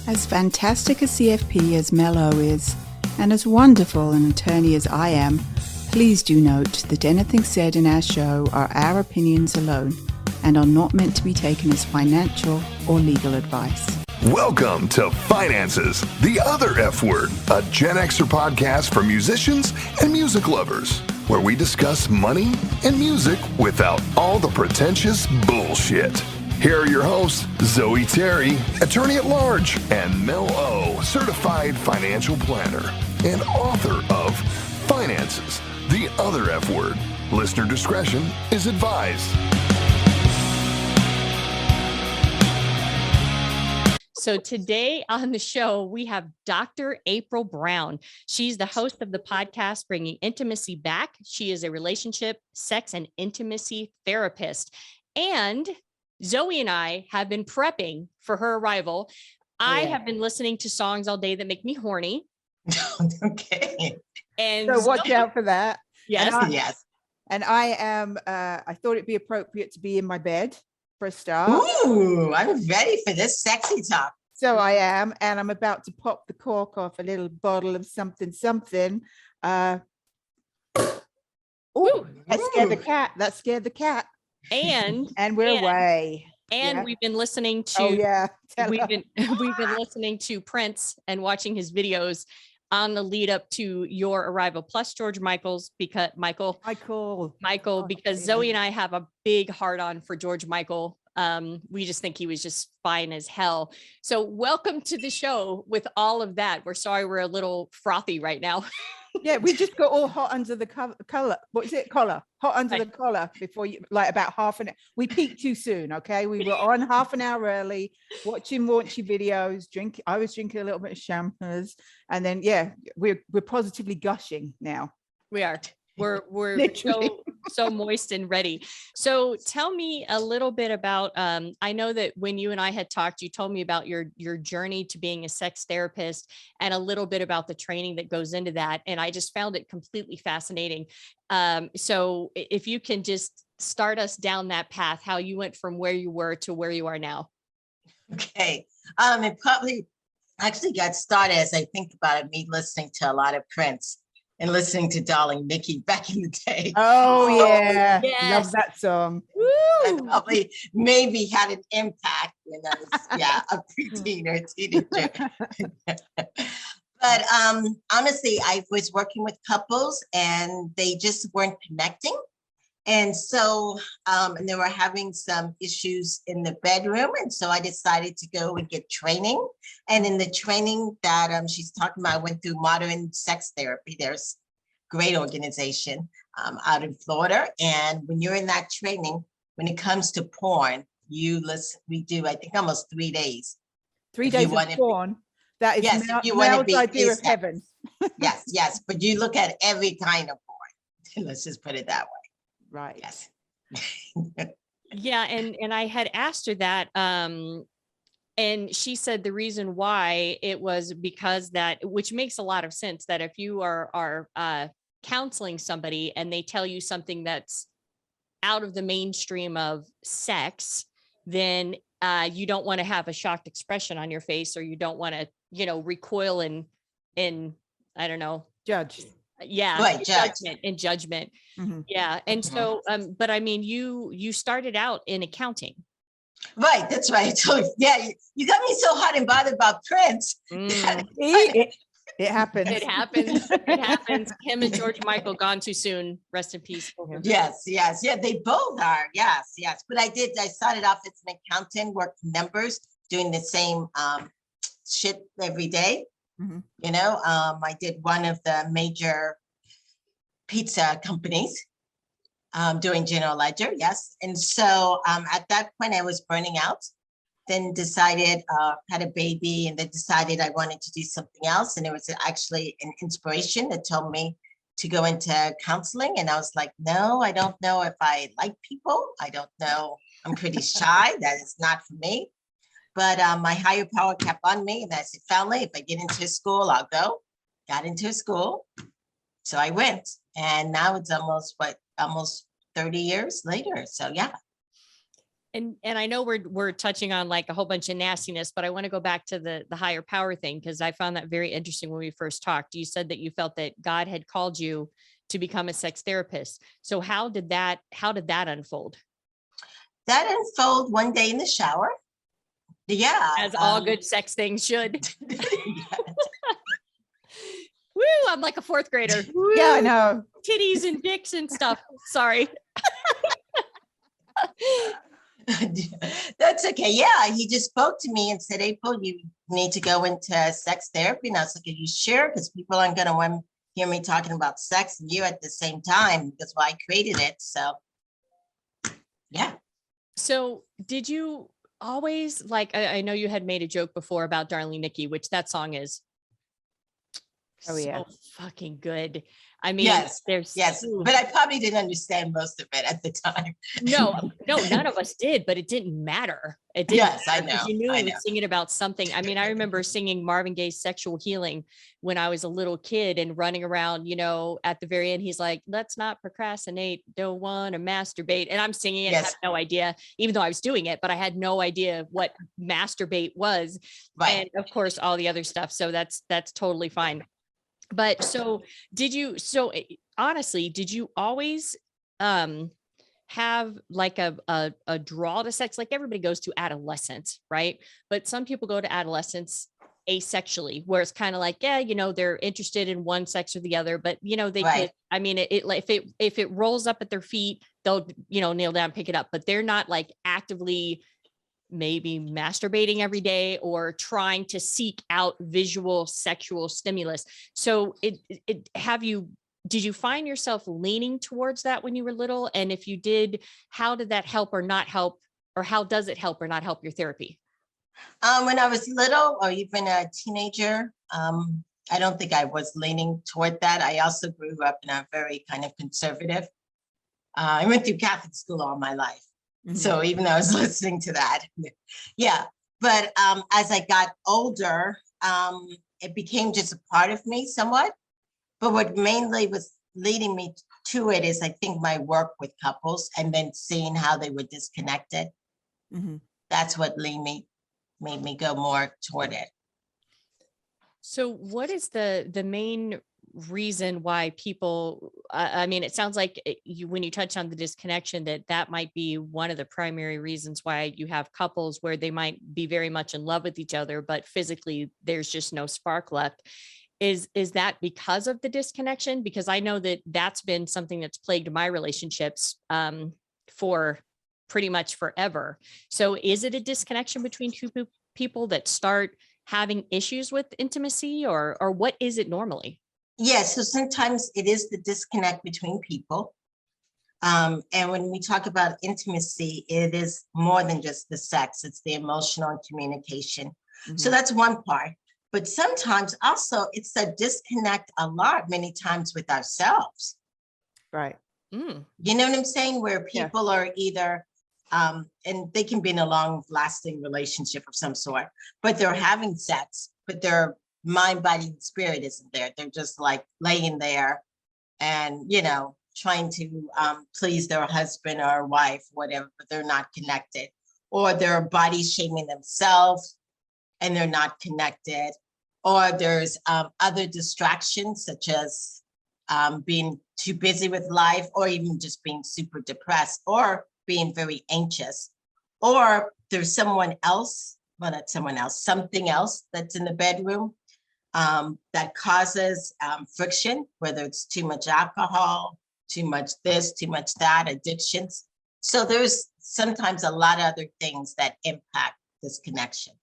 As fantastic a CFP as Mello is, and as wonderful an attorney as I am, please do note that anything said in our show are our opinions alone and are not meant to be taken as financial or legal advice. Welcome to Finances, the Other F Word, a Gen Xer podcast for musicians and music lovers, where we discuss money and music without all the pretentious bullshit. Here are your hosts, Zoe Terry, attorney at large, and Mel O, certified financial planner and author of Finances, the Other F Word. Listener discretion is advised. So today on the show, we have Dr. April Brown. She's the host of the podcast, Bringing Intimacy Back. She is a relationship, sex, and intimacy therapist. And Zoe and I have been prepping for her arrival. I have been listening to songs all day that make me horny. Okay. And So watch out for that. Yes. Yes. And I am, I thought it'd be appropriate to be in my bed for a start. Ooh, I'm ready for this sexy talk. So I am, and I'm about to pop the cork off a little bottle of something. Oh, that scared the cat. That scared the cat. And we're away. And Yeah. we've been listening to we've been listening to Prince and watching his videos on the lead up to your arrival, plus George Michael's because Michael, because Zoe and I have a big heart on for George Michael. We just think he was just fine as hell. So welcome to the show with all of that. We're sorry we're a little frothy right now. Yeah, we just got all hot under the collar. What is it? Collar. Hot under the collar before you, like about half an hour. We peaked too soon. Okay. We were on half an hour early, watching raunchy videos, I was drinking a little bit of champers. And then, we're positively gushing now. We are. We're Literally. so moist and ready. So tell me a little bit about, I know that when you and I had talked, you told me about your journey to being a sex therapist and a little bit about the training that goes into that. And I just found it completely fascinating. So if you can just start us down that path, how you went from where you were to where you are now. Okay. It probably actually got started, as I think about it, me listening to a lot of Prince and listening to Darling Nikki back in the day. Oh yeah. Yes. Love that song. That probably maybe had an impact when I was a preteen or a teenager. But honestly, I was working with couples and they just weren't connecting. And so, and they were having some issues in the bedroom. And so I decided to go and get training. And in the training that she's talking about, I went through Modern Sex Therapy. There's a great organization out in Florida. And when you're in that training, when it comes to porn, we do, I think, almost 3 days. 3 days of porn. That is Mel's idea of heaven. Yes. But you look at every kind of porn. Let's just put it that way. Right. Yes. Yeah. And I had asked her that, and she said the reason why it was because which makes a lot of sense, that if you are counseling somebody and they tell you something that's out of the mainstream of sex, then you don't want to have a shocked expression on your face, or you don't want to, recoil in I don't know, judge. Yeah. Right, judgment. Mm-hmm. Yeah. And so, but I mean, you started out in accounting. Right. That's right. So you got me so hot and bothered about Prince. It happens. It happens. Him and George Michael gone too soon. Rest in peace. Yes. Yeah, they both are. Yes. But I started off as an accountant, worked numbers, doing the same shit every day. Mm-hmm. I did one of the major pizza companies doing general ledger. Yes. And so at that point I was burning out, then decided, had a baby, and then decided I wanted to do something else. And it was actually an inspiration that told me to go into counseling. And I was like, no, I don't know if I like people. I don't know. I'm pretty shy. That is not for me. But my higher power kept on me. And I said, family, if I get into a school, I'll go. Got into a school. So I went. And now it's almost 30 years later. So yeah. And I know we're touching on like a whole bunch of nastiness, but I want to go back to the higher power thing, because I found that very interesting when we first talked. You said that you felt that God had called you to become a sex therapist. So how did that unfold? That unfolded one day in the shower. Yeah. As all good sex things should. Woo, I'm like a fourth grader. Woo, Yeah, I know. titties and dicks and stuff. Sorry. That's okay. Yeah, he just spoke to me and said, April, you need to go into sex therapy. And I was like, are you sure? Because people aren't going to want to hear me talking about sex and you at the same time. That's why I created it. So, yeah. So did you always, like, I know you had made a joke before about Darling Nikki, which that song is so fucking good. I mean, yes, ooh. but I probably didn't understand most of it at the time. No, none of us did, but it didn't matter. It didn't. Yes, matter, I know. You knew I he know. was singing about something. I mean, I remember singing Marvin Gaye's Sexual Healing when I was a little kid and running around, you know, at the very end, he's like, let's not procrastinate, don't want to masturbate. And I'm singing it, Yes. had no idea, even though I was doing it, but I had no idea what masturbate was. Right. And of course, all the other stuff. So that's totally fine. But so honestly, did you always have like a draw to sex? Like everybody goes to adolescence, right? But some people go to adolescence asexually, where it's kind of like, yeah, you know, they're interested in one sex or the other, but you know, they Right. could, I mean, if it rolls up at their feet, they'll, you know, kneel down, pick it up, but they're not like actively maybe masturbating every day or trying to seek out visual sexual stimulus. So did you find yourself leaning towards that when you were little? And if you did, how did that help or not help, or how does it help or not help your therapy? When I was little or even a teenager, I don't think I was leaning toward that. I also grew up in a very kind of conservative. I went through Catholic school all my life. Mm-hmm. So even though I was listening to that, yeah. But as I got older, it became just a part of me somewhat. But what mainly was leading me to it is, I think, my work with couples and then seeing how they were disconnected. Mm-hmm. That's what made me go more toward it. So what is the main reason why people, I mean, it sounds like when you touch on the disconnection, that might be one of the primary reasons why you have couples where they might be very much in love with each other, but physically there's just no spark left. Is that because of the disconnection? Because I know that's been something that's plagued my relationships for pretty much forever. So is it a disconnection between two people that start having issues with intimacy, or what is it normally? Yes, so sometimes it is the disconnect between people. And when we talk about intimacy, it is more than just the sex, it's the emotional and communication. Mm-hmm. So that's one part. But sometimes also it's a disconnect many times with ourselves. Right. Mm. You know what I'm saying? Where people are either, and they can be in a long-lasting relationship of some sort, but they're having sex, but their mind, body, and spirit isn't there. They're just like laying there and, you know, trying to please their husband or wife, whatever, but they're not connected. Or they're body shaming themselves and they're not connected. Or there's other distractions, such as being too busy with life, or even just being super depressed, or being very anxious. Or there's someone else, well, not someone else, something else that's in the bedroom that causes friction, whether it's too much alcohol, too much this, too much that, addictions. So there's sometimes a lot of other things that impact this connection.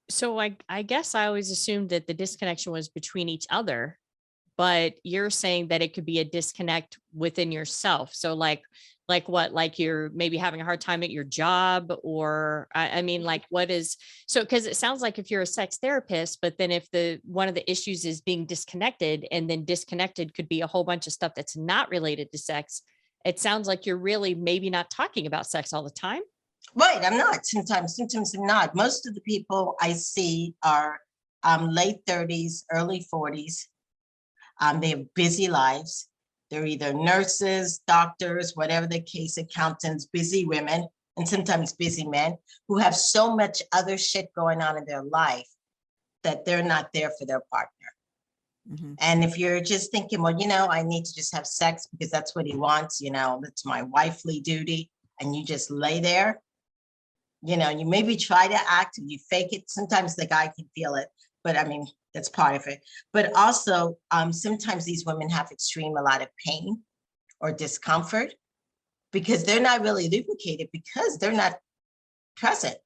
So I guess I always assumed that the disconnection was between each other, but you're saying that it could be a disconnect within yourself. So like what, like you're maybe having a hard time at your job, or I mean, like what is, so, because it sounds like if you're a sex therapist, but then if one of the issues is being disconnected, and then disconnected could be a whole bunch of stuff that's not related to sex. It sounds like you're really maybe not talking about sex all the time. Right, I'm not. Sometimes I'm not. Most of the people I see are late 30s, early 40s. They have busy lives. They're either nurses, doctors, whatever the case, accountants, busy women, and sometimes busy men who have so much other shit going on in their life that they're not there for their partner. Mhm. And if you're just thinking, well, I need to just have sex because that's what he wants, it's my wifely duty, and you just lay there, you maybe try to act and you fake it. Sometimes the guy can feel it, but I mean, that's part of it. But also, sometimes these women have a lot of pain or discomfort because they're not really lubricated because they're not present.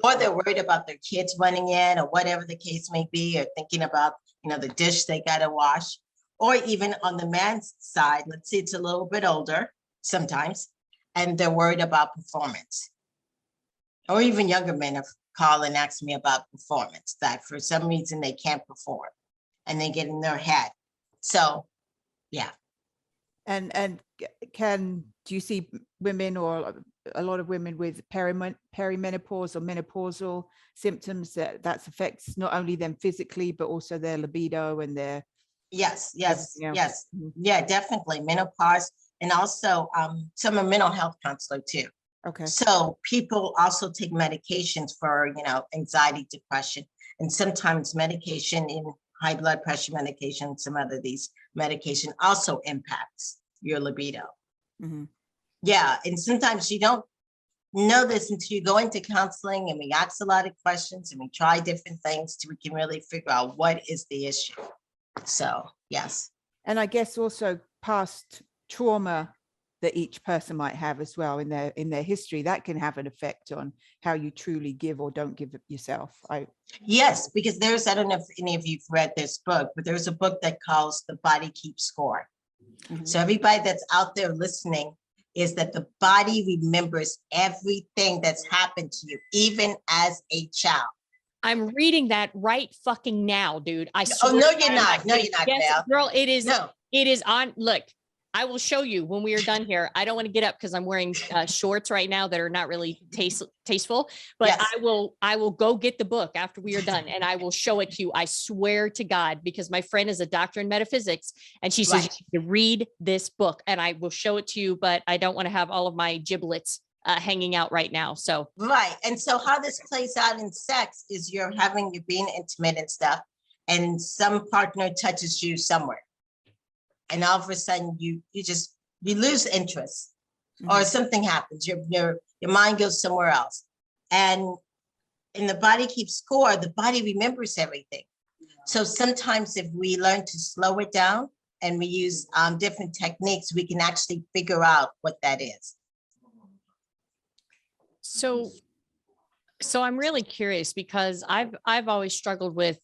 Or they're worried about their kids running in or whatever the case may be, or thinking about, the dish they got to wash. Or even on the man's side, let's say it's a little bit older sometimes, and they're worried about performance. Or even younger men have called and asked me about performance, that for some reason they can't perform and they get in their head. So, yeah. And do you see women or a lot of women with perimenopause or menopausal symptoms that affects not only them physically, but also their libido and their Yes. Mhm. Yeah, definitely menopause. And also some are mental health counselor too. Okay. So people also take medications for, anxiety, depression, and sometimes medication in high blood pressure medication, some other these medication also impacts your libido. Mhm. Yeah. And sometimes you don't know this until you go into counseling and we ask a lot of questions and we try different things till we can really figure out what is the issue. So, yes. And I guess also past trauma that each person might have as well in their history, that can have an effect on how you truly give or don't give yourself. Yes, because I don't know if any of you've read this book, but there's a book that calls The Body Keeps Score. Mhm. So everybody that's out there listening is that the body remembers everything that's happened to you, even as a child. I'm reading that right fucking now, dude. I swear. Oh, no, you're not. No, you're not, Yes, Val. girl, it is. No. It is on. Look, I will show you when we are done here. I don't want to get up because I'm wearing shorts right now that are not really tasteful, but Yes. I will go get the book after we are done and I will show it to you. I swear to God, because my friend is a doctor in metaphysics and she says, Right. you read this book, and I will show it to you, but I don't want to have all of my giblets hanging out right now. So. Right. And so how this plays out in sex is you're being intimate and stuff, and some partner touches you somewhere. And all of a sudden you lose interest, or something happens. Your mind goes somewhere else. And in The Body Keeps Score, the body remembers everything. So sometimes if we learn to slow it down and we use different techniques, we can actually figure out what that is. So I'm really curious because I've always struggled with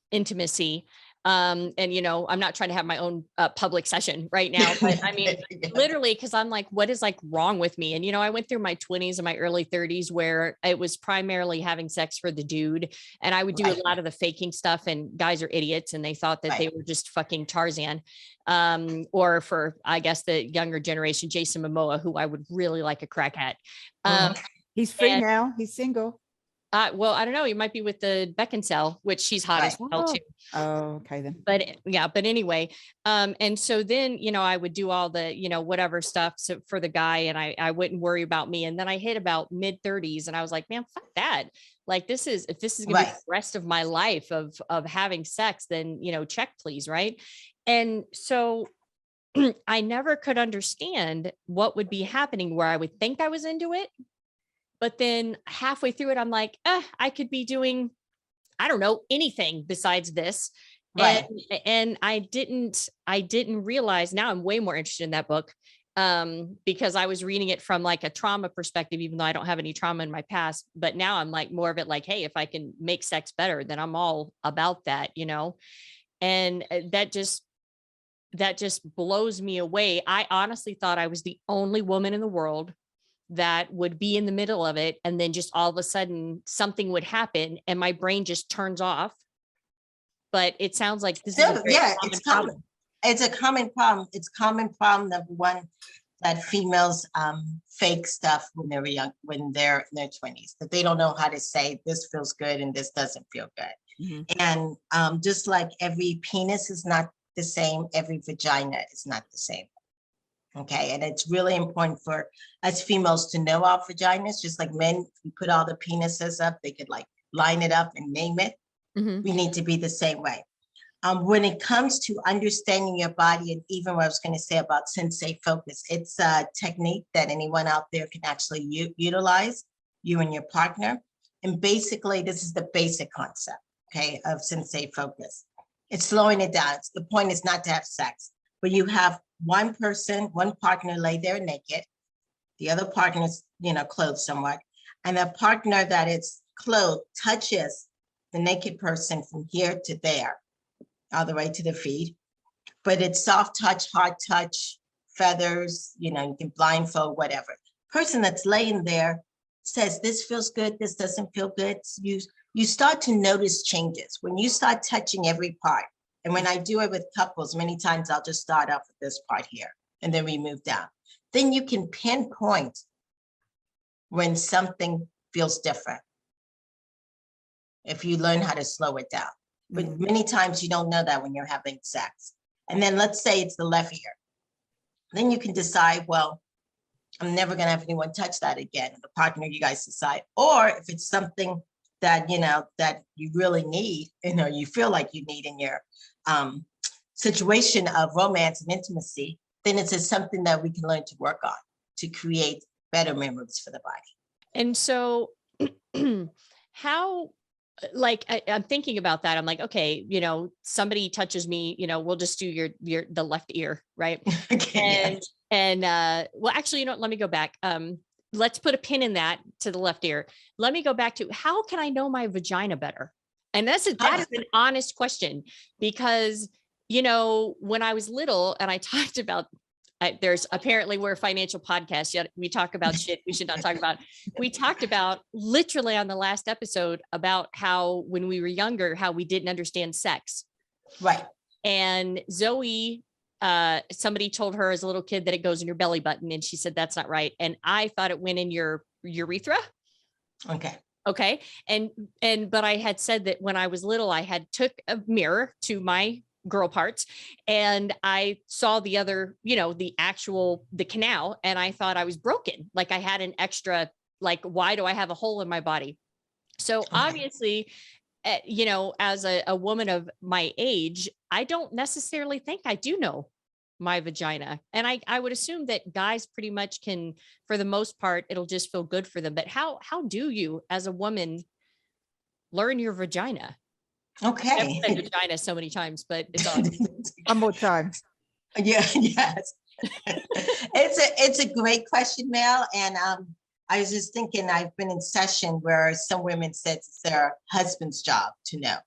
intimacy. And, I'm not trying to have my own public session right now, but I mean, literally, because I'm like, what is like wrong with me? And, I went through my 20s and my early 30s where it was primarily having sex for the dude. And I would do a lot of the faking stuff, and guys are idiots and they thought that they were just fucking Tarzan. Or for, I guess, the younger generation, Jason Momoa, who I would really like a crack at. He's free now. He's single. Well, I don't know. You might be with the Beckinsale, which she's hot as hell too. Oh, okay then. But yeah, but anyway, and so then, I would do all the, whatever stuff for the guy, and I wouldn't worry about me. And then I hit about mid-30s and I was like, man, fuck that. Like, if this is gonna be the rest of my life of having sex, then, check please. Right. And so I never could understand what would be happening where I would think I was into it. But then halfway through it, I'm like, I could be doing, I don't know, anything besides this. Right. And I didn't realize. Now I'm way more interested in that book because I was reading it from like a trauma perspective, even though I don't have any trauma in my past. But now I'm like more of it like, hey, if I can make sex better, then I'm all about that, and that just blows me away. I honestly thought I was the only woman in the world that would be in the middle of it, and then just all of a sudden something would happen and my brain just turns off. But it sounds like this is a very common problem. It's a common problem. It's common problem, number one, that females fake stuff when they're young, when they're in their 20s, that they don't know how to say this feels good and this doesn't feel good. And just like every penis is not the same. Every vagina is not the same. Okay, and it's really important for us females to know our vaginas, just like men, we put all the penises up, they could like line it up and name it. Mhm. We need to be the same way. When it comes to understanding your body, and even what I was going to say about sensate focus, it's a technique that anyone out there can actually utilize, you and your partner. And basically, this is the basic concept, okay, of sensate focus. It's slowing it down. The point is not to have sex, but you have one person, one partner lay there naked, the other partner is, clothed somewhat, and the partner that is clothed touches the naked person from here to there, all the way to the feet. But it's soft touch, hard touch, feathers, you can blindfold, whatever. Person that's laying there says, this feels good, this doesn't feel good. You start to notice changes when you start touching every part. And when I do it with couples, many times I'll just start off with this part here, and then we move down. Then you can pinpoint when something feels different if you learn how to slow it down. But many times you don't know that when you're having sex. And then let's say it's the left ear. Then you can decide, well, I'm never going to have anyone touch that again. The partner, you guys decide. Or if it's something that, that you really need, you feel like you need in your situation of romance and intimacy, then it's just something that we can learn to work on to create better memories for the body. And so how, like, I'm thinking about that. I'm like, okay, somebody touches me, we'll just do the left ear. Right. Okay, well, actually, let me go back. Let's put a pin in that to the left ear. Let me go back to, how can I know my vagina better? And that is an honest question, because, when I was little and I talked about, there's apparently, we're a financial podcast, yet we talk about shit we should not talk about. We talked about literally on the last episode about how when we were younger, how we didn't understand sex. Right. And Zoe, somebody told her as a little kid that it goes in your belly button. And she said, that's not right. And I thought it went in your urethra. Okay. But I had said that when I was little, I had took a mirror to my girl parts and I saw the other, the canal, and I thought I was broken. Like I had an extra, like, why do I have a hole in my body? So obviously, as a woman of my age, I don't necessarily think I do know my vagina. And I would assume that guys pretty much can, for the most part, it'll just feel good for them. But how do you, as a woman, learn your vagina? Okay. I've said vagina so many times, but it's awesome. One more time. Yeah, yes. It's a great question, Mel. And I was just thinking, I've been in session where some women said it's their husband's job to know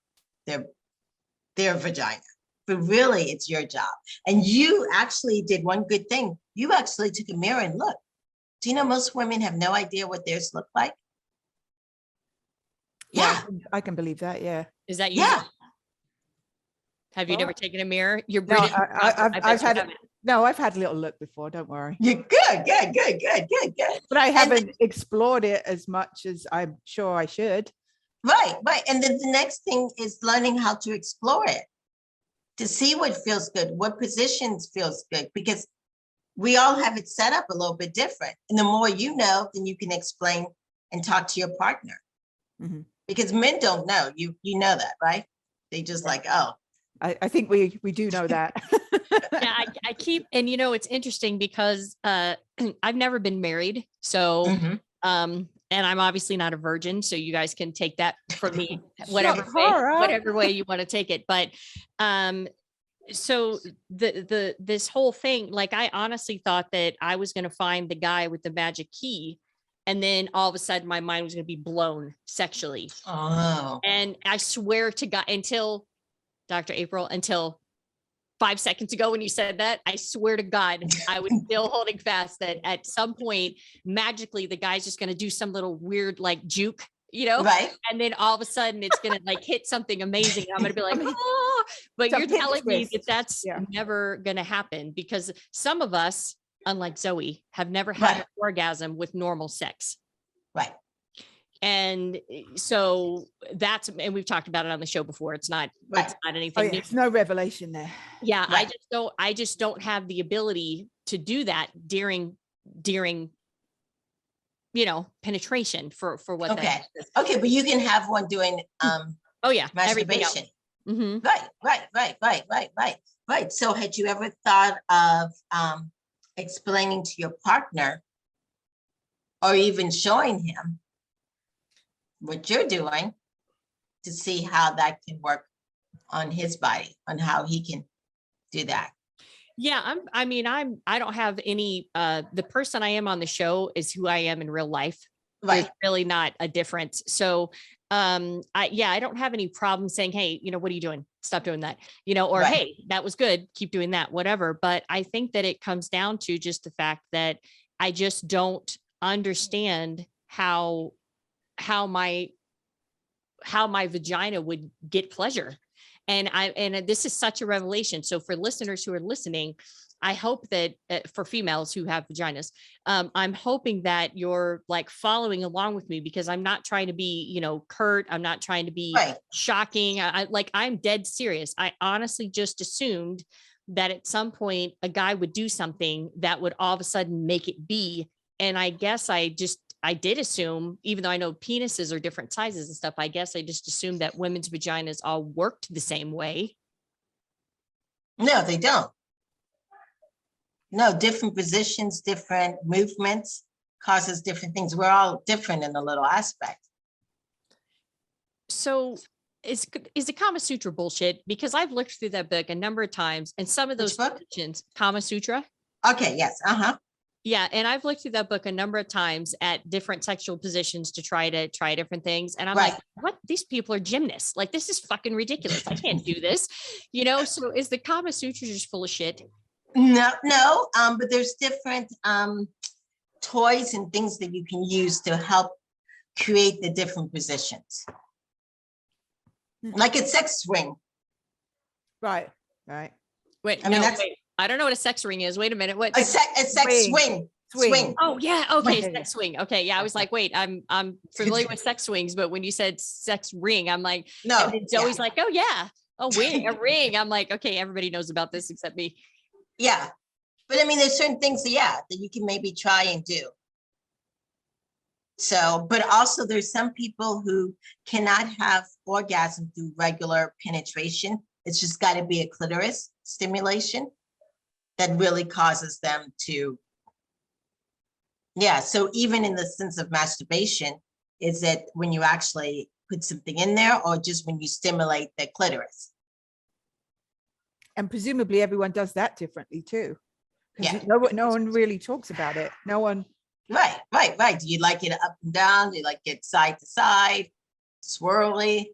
their vagina, but really it's your job. And you actually did one good thing. You actually took a mirror and looked. Do you know most women have no idea what theirs look like? Yeah, I can believe that. Yeah. Is that you? Yeah. Have you never taken a mirror? You're No, British. I've had a little look before. Don't worry. You're good. But I haven't explored it as much as I'm sure I should. Right. And then the next thing is learning how to explore it, to see what feels good, what positions feels good, because we all have it set up a little bit different. And the more you know, then you can explain and talk to your partner. Mm-hmm. Because men don't know. You know that, right? They just like, oh. I think we do know that. Yeah, I keep, and it's interesting because I've never been married. So, and I'm obviously not a virgin. So you guys can take that from me, whatever way you want to take it. But so this whole thing, like, I honestly thought that I was going to find the guy with the magic key. And then all of a sudden my mind was going to be blown sexually. Oh. And I swear to God, until Dr. April, until 5 seconds ago when you said that, I swear to God, I was still holding fast that at some point, magically, the guy's just going to do some little weird, like, juke, right. And then all of a sudden it's going to like hit something amazing. I'm going to be like, oh, but you're telling me that that's never going to happen, because some of us, unlike Zoe, have never had an orgasm with normal sex. Right. And so and we've talked about it on the show before. It's not Right. it's not Oh, anything yeah, new. it's no revelation there. Yeah, Right. I just don't have the ability to do that during penetration for what Okay. that is. Okay, but you can have one doing Oh yeah, everything else. masturbation. Mhm. Right. So had you ever thought of explaining to your partner or even showing him what you're doing to see how that can work on his body, on how he can do that? Yeah, I don't have any, the person I am on the show is who I am in real life. There's Right. really not a difference. So, I don't have any problem saying, hey, what are you doing? Stop doing that, or Right. hey, that was good. Keep doing that, whatever. But I think that it comes down to just the fact that I just don't understand how my vagina would get pleasure. And this is such a revelation. So for listeners who are listening, I hope that for females who have vaginas, I'm hoping that you're like following along with me, because I'm not trying to be, curt. I'm not trying to be Right. shocking. I'm dead serious. I honestly just assumed that at some point a guy would do something that would all of a sudden make it be. And I guess I did assume, even though I know penises are different sizes and stuff, I guess I just assumed that women's vaginas all worked the same way. No, they don't. No, different positions, different movements causes different things. We're all different in a little aspect. So is the Kama Sutra bullshit? Because I've looked through that book a number of times, and some of those Which book? positions, Kama Sutra. Okay, yes, Yeah, and I've looked through that book a number of times at different sexual positions to try different things. And I'm Right. like, what? These people are gymnasts. Like, this is fucking ridiculous. I can't do this. So is the Kama Sutra just full of shit? No, but there's different toys and things that you can use to help create the different positions. Like a sex swing. Right. Wait, I mean, wait. I don't know what a sex ring is. Wait a minute. What? A sex swing. Swing. Oh yeah. Okay. Swing. Sex swing. Okay. Yeah. I was like, wait, I'm familiar with sex swings, but when you said sex ring, I'm like, No, and it's always like, oh yeah, a ring. I'm like, okay, everybody knows about this except me. yeah. But I mean, there's certain things that you can maybe try and do. So, but also there's some people who cannot have orgasm through regular penetration. It's just got to be a clitoris stimulation that really causes them to. Yeah. So even in the sense of masturbation, is it when you actually put something in there, or just when you stimulate the clitoris? And presumably everyone does that differently too. Yeah. Because no one really talks about it. No one. Right. Do you like it up and down? Do you like it side to side, swirly?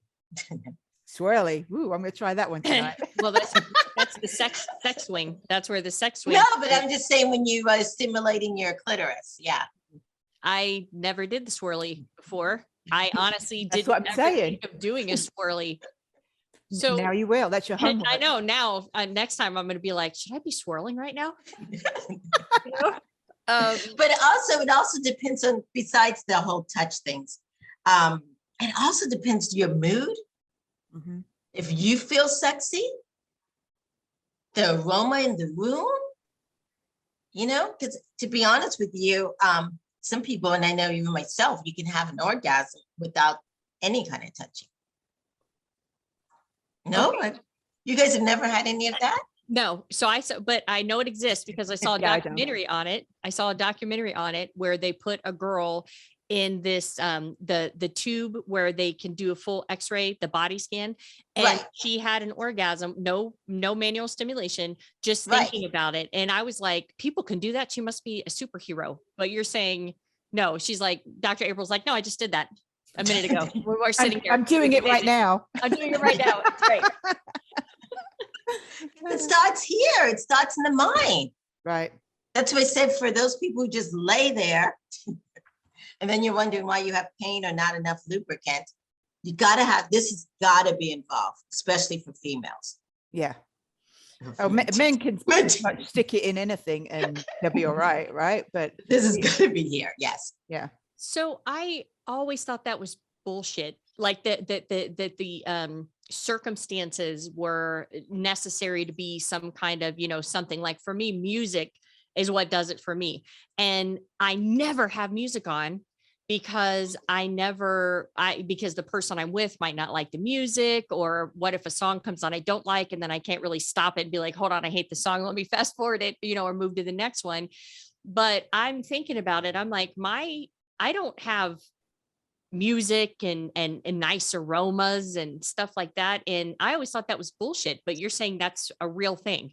Swirly. Ooh, I'm gonna try that one tonight. Well, that's the sex swing. That's where the sex swing. No, but I'm just saying when you are stimulating your clitoris. Yeah. I never did the swirly before. I honestly That's didn't what I'm ever saying. think of doing a swirly. So now you will. That's your homework. I know now. Next time I'm going to be like, should I be swirling right now? But it also depends on, besides the whole touch things, it also depends on your mood. Mhm. If you feel sexy, the aroma in the room, because to be honest with you, some people, and I know even myself, you can have an orgasm without any kind of touching. No, you guys have never had any of that? No. But I know it exists because I saw a Yeah, I don't. documentary on it. I saw a documentary on it where they put a girl in this, the tube where they can do a full x-ray, the body scan. And Right. she had an orgasm, no manual stimulation, just Right. thinking about it. And I was like, people can do that. She must be a superhero. But you're saying, no, she's like, Dr. April's like, no, I just did that a minute ago. We were sitting here. I'm doing it right now. I'm doing it right now. It's great. It starts here. It starts in the mind. Right. That's what I said, for those people who just lay there and then you're wondering why you have pain or not enough lubricant. This has got to be involved, especially for females. Yeah. Oh, men can pretty much stick it in anything and they'll be all right. Right. But This is going to be here. Yes. yeah. So I always thought that was bullshit. like the circumstances were necessary to be some kind of, something. Like for me, music is what does it for me. And I never have music on because because the person I'm with might not like the music, or what if a song comes on I don't like, and then I can't really stop it and be like, hold on, I hate the song, let me fast forward it, or move to the next one. But I'm thinking about it. I'm like, I don't have music and nice aromas and stuff like that. And I always thought that was bullshit, but you're saying that's a real thing.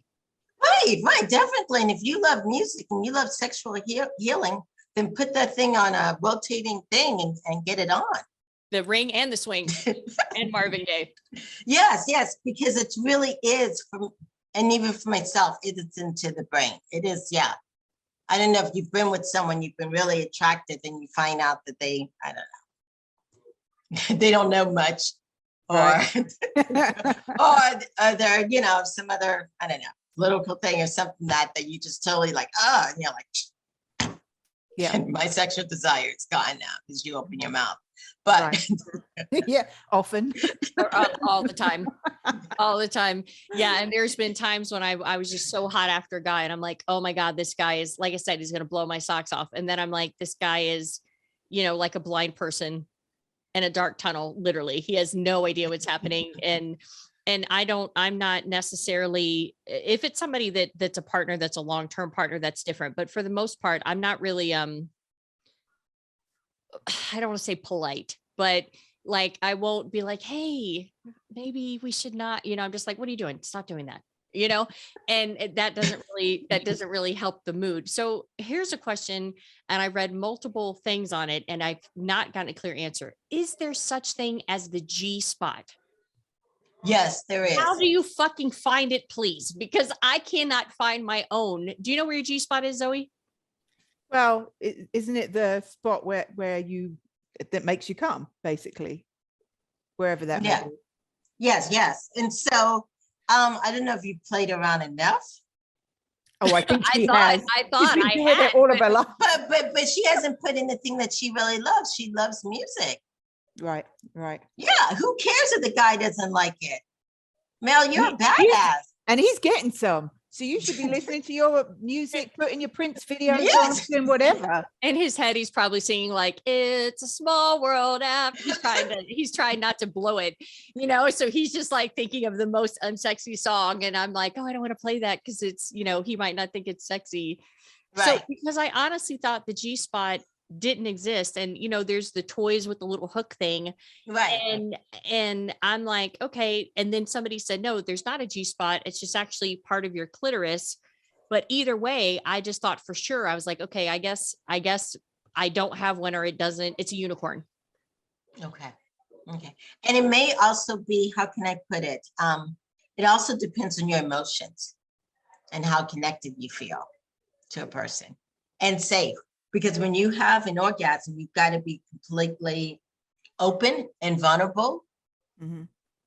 Right, definitely. And if you love music and you love sexual healing, then put that thing on a rotating thing and get it on. The Ring and the Swing and Marvin Gaye. Yes, because it really is and even for myself, it's into the brain. It is, yeah. I don't know if you've been with someone, you've been really attracted, and you find out that they, I don't know, they don't know much, or, Right. or they're, some other, I don't know, political thing or something that you just totally like, and you're like, Yeah. and my sexual desire is gone now because you open your mouth. But Yeah, often. all the time. All the time. Yeah. And there's been times when I was just so hot after a guy, and I'm like, oh my God, this guy is, like I said, he's going to blow my socks off. And then I'm like, this guy is, like a blind person in a dark tunnel. Literally, he has no idea what's happening. And I'm not necessarily, if it's somebody that's a partner, that's a long-term partner, that's different. But for the most part, I'm not really, I don't want to say polite, but like, I won't be like, hey, maybe we should not, I'm just like, what are you doing? Stop doing that, and that doesn't really help the mood. So here's a question. And I read multiple things on it, and I've not gotten a clear answer. Is there such thing as the G spot? yes, there is. How do you fucking find it, please? Because I cannot find my own. Do you know where your G spot is, Zoe? Well, isn't it the spot where that makes you come, basically, wherever that may Yeah. be? Yes. And so, I don't know if you played around enough, Oh, I think she I has. thought She's been I doing it had, all of her life. but she hasn't put in the thing that she really loves. She loves music. Right. Yeah, who cares if the guy doesn't like it? Mel, you're a He's- badass. And he's getting some. So you should be listening to your music, putting your Prince videos on, Yes. doing whatever. in his head, he's probably singing like, it's a small world app. He's trying not to blow it, so he's just like thinking of the most unsexy song. And I'm like, oh, I don't want to play that because it's, he might not think it's sexy. Right. So because I honestly thought the G spot didn't exist. And, there's the toys with the little hook thing. Right. And I'm like, okay. And then somebody said, no, there's not a G spot. It's just actually part of your clitoris. But either way, I just thought for sure, I was like, okay, I guess I don't have one, or it doesn't, it's a unicorn. Okay. And it may also be, how can I put it? It also depends on your emotions and how connected you feel to a person, and safe. Because when you have an orgasm, you've got to be completely open and vulnerable. Mm-hmm.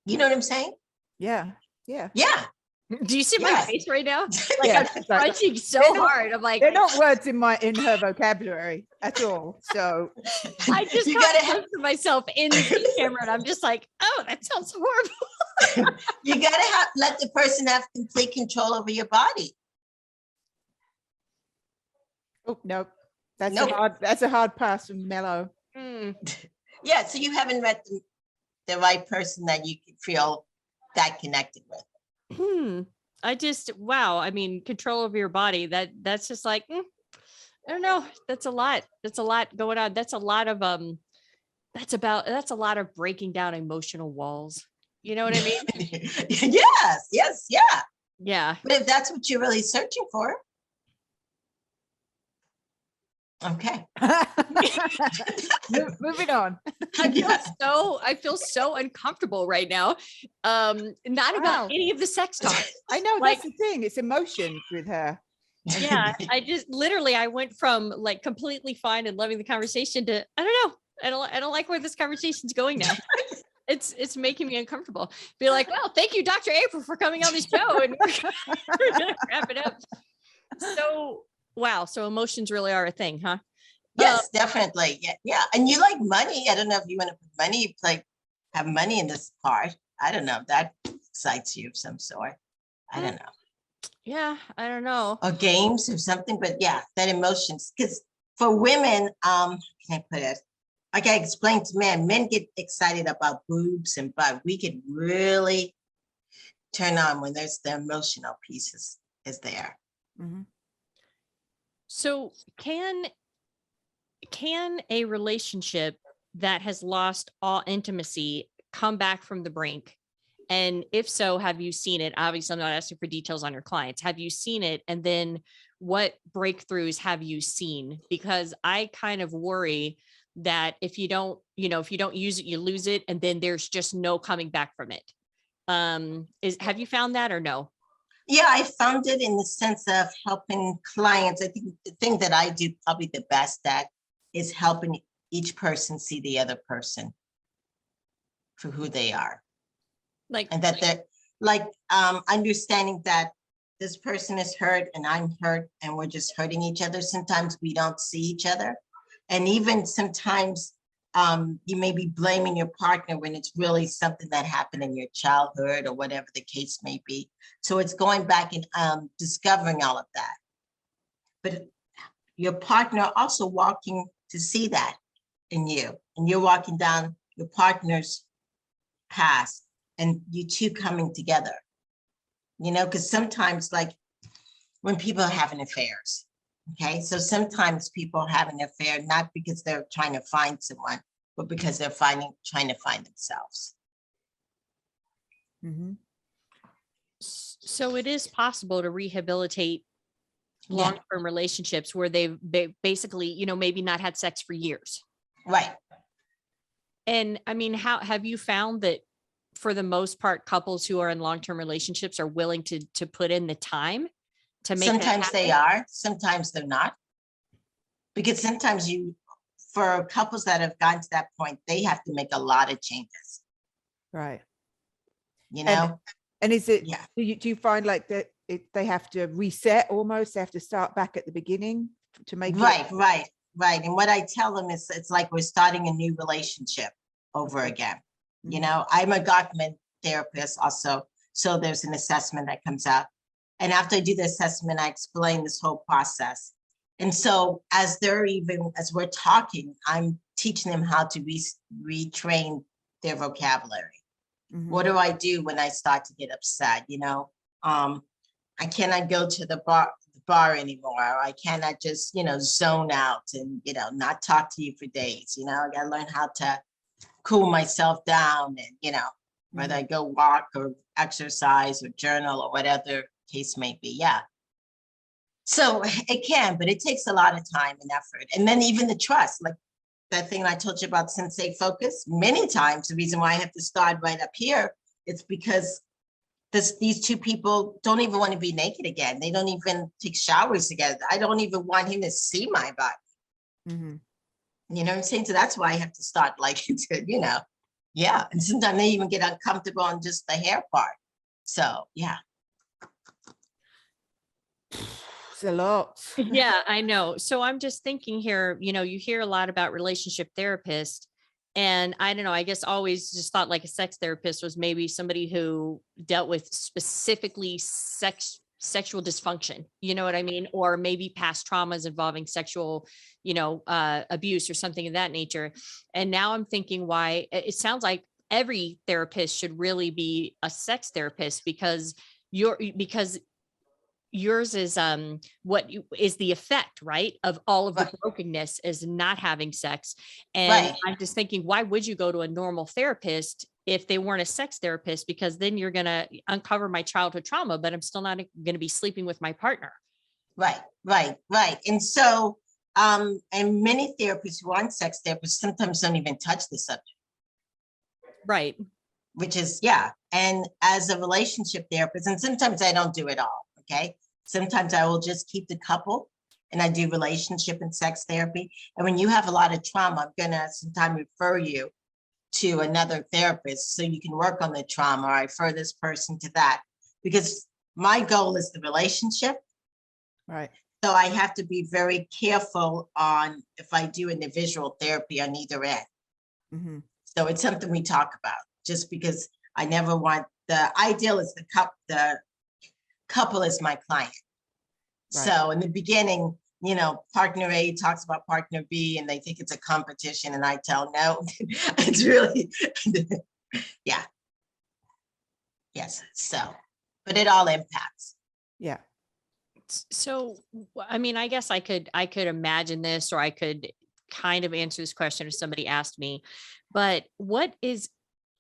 You know what I'm saying? Yeah. Do you see my Yes. face right now? Like Yes, I'm like- crunching so They're not- hard. I'm like, They're not words in her vocabulary at all. So I just You got gotta to have- have myself in the camera, and I'm just like, oh, that sounds horrible. You got to let the person have complete control over your body. oh no, that's Nope. a hard pass from Mello. Yeah, so you haven't met the right person that you can feel that connected with. Wow. I mean, control over your body. That's just like, I don't know. That's a lot. That's a lot going on. That's a lot of that's a lot of breaking down emotional walls. You know what I mean? Yes, yeah. Yeah. But if that's what you're really searching for. Okay. Moving on. I feel so uncomfortable right now. Not Wow. about any of the sex talk. I know, Like- that's the thing. It's emotions with her. Yeah. I just literally, I went from like completely fine and loving the conversation to, I don't know. I don't like where this conversation's going now. It's making me uncomfortable. Be like, well, thank you, Dr. April, for coming on the show, and we're gonna wrap it up. So, wow. So emotions really are a thing, huh? Yes, definitely. Yeah. And you like money. I don't know if you want to put money, like have money in this part. I don't know if that excites you of some sort. I don't know. Yeah, I don't know. Or games or something, but yeah, that emotions. Because for women, how can I put it? Like I explained to men get excited about boobs and butt. We could really turn on when there's the emotional pieces is there. Mhm. So can a relationship that has lost all intimacy come back from the brink? And if so, have you seen it? Obviously, I'm not asking for details on your clients. Have you seen it? And then what breakthroughs have you seen? Because I kind of worry that if you don't use it, you lose it, and then there's just no coming back from it. Have you found that or no? Yeah, I found it in the sense of helping clients. I think the thing that I do probably the best at is helping each person see the other person for who they are. Like, And that they're like understanding that this person is hurt and I'm hurt and we're just hurting each other. Sometimes we don't see each other. And even sometimes you may be blaming your partner when it's really something that happened in your childhood or whatever the case may be. So it's going back and discovering all of that. But your partner also walking to see that in you, and you're walking down your partner's past and you two coming together, because sometimes like when people are having affairs, okay, so sometimes people have an affair not because they're trying to find someone, but because they're trying to find themselves. Mhm. so it is possible to rehabilitate Yeah. long-term relationships where they basically, maybe not had sex for years. Right. And I mean, how have you found that for the most part, couples who are in long-term relationships are willing to put in the time to make that Sometimes they happen? are, sometimes they're not. Because sometimes for couples that have gotten to that point, they have to make a lot of changes, Right. you know? And is it, Yeah. do you find like that they have to reset almost, they have to start back at the beginning to make it? Right. And what I tell them is it's like we're starting a new relationship over again. I'm a Gottman therapist also. So there's an assessment that comes out. And after I do the assessment, I explain this whole process. And so as we're talking, I'm teaching them how to retrain their vocabulary. Mhm. What do I do when I start to get upset? I cannot go to the bar anymore. I cannot just, zone out and, not talk to you for days. I got to learn how to cool myself down and, whether I go walk or exercise or journal or whatever case may be. Yeah. So it can, but it takes a lot of time and effort. And then even the trust, like that thing I told you about sensei focus, many times the reason why I have to start right up here, it's because these two people don't even want to be naked again. They don't even take showers together. I don't even want him to see my body. Mhm. You know what I'm saying? So that's why I have to start like, yeah. And sometimes they even get uncomfortable on just the hair part. So, yeah. It's a lot. Yeah, I know. So I'm just thinking here, you hear a lot about relationship therapists, and I don't know, I guess always just thought like a sex therapist was maybe somebody who dealt with specifically sexual dysfunction, you know what I mean? Or maybe past traumas involving sexual, abuse or something of that nature. And now I'm thinking why it sounds like every therapist should really be a sex therapist because yours is is the effect, right, of all of the Right. brokenness is not having sex. And Right. I'm just thinking, why would you go to a normal therapist if they weren't a sex therapist? Because then you're going to uncover my childhood trauma, but I'm still not going to be sleeping with my partner. Right. And so, and many therapists who aren't sex therapists sometimes don't even touch the subject. Right. Which is, yeah. And as a relationship therapist, and sometimes I don't do it all, okay? Sometimes I will just keep the couple and I do relationship and sex therapy. And when you have a lot of trauma, I'm gonna sometimes refer you to another therapist so you can work on the trauma, or I refer this person to that. Because my goal is the relationship. Right. So I have to be very careful on if I do individual therapy on either end. Mhm. So it's something we talk about. just because I never want, the ideal is the couple is my client. Right. So in the beginning, you know, partner A talks about partner B and they think it's a competition, and I tell no, it's really, yeah. Yes, so, but it all impacts. Yeah. So, I mean, I guess I could imagine this, or I could kind of answer this question if somebody asked me, but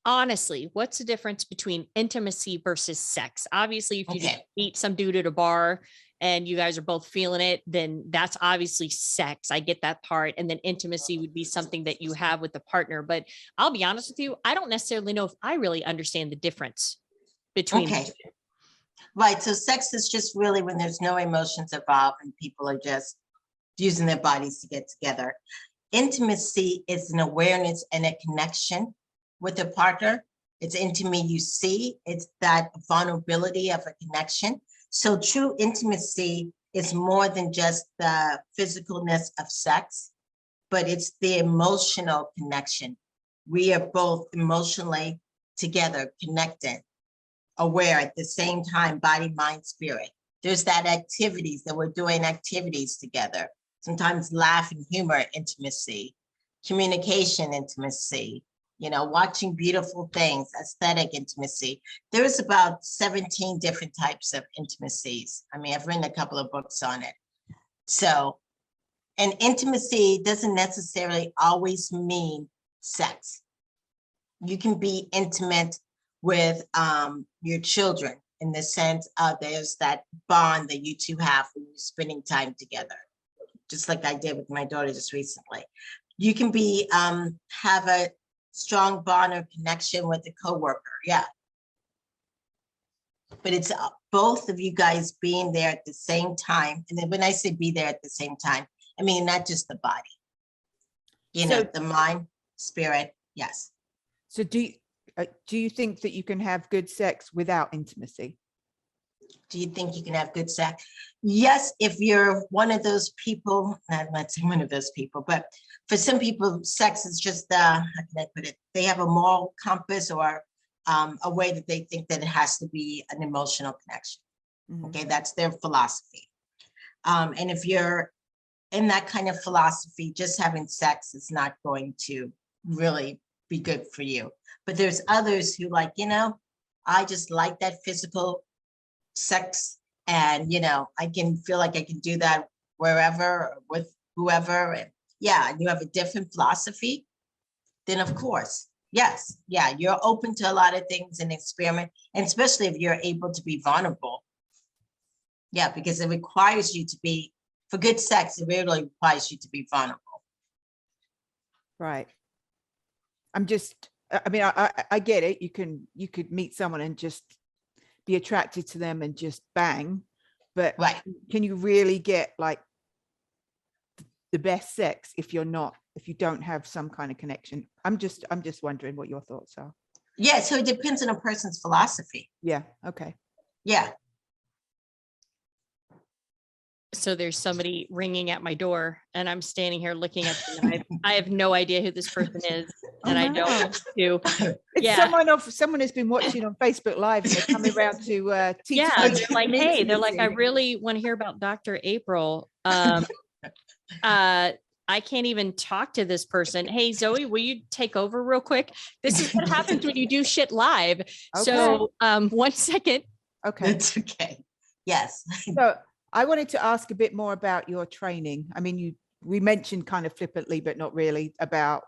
honestly, what's the difference between intimacy versus sex? Obviously, if you just Okay. meet some dude at a bar and you guys are both feeling it, then that's obviously sex. I get that part. And then intimacy would be something that you have with the partner. But I'll be honest with you, I don't necessarily know if I really understand the difference between. Okay. Right, so sex is just really when there's no emotions involved and people are just using their bodies to get together. Intimacy is an awareness and a connection with a partner. It's intimacy you see, it's that vulnerability of a connection. So true intimacy is more than just the physicalness of sex, but it's the emotional connection. We are both emotionally together, connected, aware at the same time, body, mind, spirit. There's that activities that we're doing activities together. Sometimes laugh and humor intimacy, communication intimacy, you know, watching beautiful things, aesthetic intimacy. There's about 17 different types of intimacies. I mean, I've written a couple of books on it. So, and intimacy doesn't necessarily always mean sex. You can be intimate with your children in the sense of there's that bond that you two have when you're spending time together, just like I did with my daughter just recently. You can be have a strong bond or connection with a coworker, yeah. But it's both of you guys being there at the same time. And then when I say be there at the same time, I mean not just the body, you know, the mind, spirit, yes. So do you think that you can have good sex without intimacy? Do you think you can have good sex? Yes, if you're one of those people, I'm not saying one of those people, but for some people, sex is just, how can I put it? They have a moral compass or a way that they think that it has to be an emotional connection. Mm-hmm. Okay, that's their philosophy. And if you're in that kind of philosophy, just having sex is not going to really be good for you. But there's others who like, you know, I just like that physical sex, and you know, I can feel like I can do that wherever with whoever. And yeah, and you have a different philosophy, then of course, yes, yeah, you're open to a lot of things and experiment, and especially if you're able to be vulnerable. Yeah, because it requires you to be, for good sex, it really requires you to be vulnerable. Right. I'm just, I mean, I get it. You could meet someone and just be attracted to them and just bang, but right. Can you really get like the best sex if you don't have some kind of connection? I'm just wondering what your thoughts are. Yeah, so it depends on a person's philosophy. Yeah, okay. Yeah. So there's somebody ringing at my door and I'm standing here looking at them. And I have no idea who this person is. And I don't want to. It's yeah. someone has been watching on Facebook Live and they're coming around to teach. Yeah, they're like, hey, they're like, I really want to hear about Dr. April. I can't even talk to this person. Hey, Zoe, will you take over real quick? This is what happens when you do shit live. Okay. So 1 second. Okay. That's okay. Yes. So I wanted to ask a bit more about your training. I mean, we mentioned kind of flippantly, but not really, about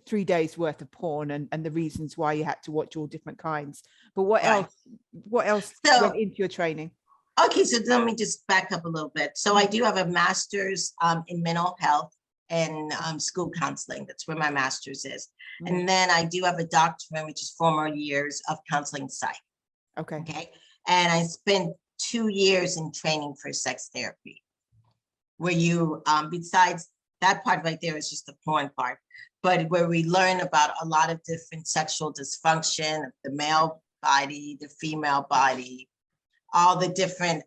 3 days worth of porn and the reasons why you had to watch all different kinds. But what else went into your training? Okay, so let me just back up a little bit. So I do have a master's in mental health and school counseling. That's where my master's is. Mm-hmm. And then I do have a doctorate, which is 4 more years of counseling psych. Okay. Okay. And I spent 2 years in training for sex therapy, where you, besides that part right there is just the porn part, but where we learn about a lot of different sexual dysfunction of the male body, the female body, all the different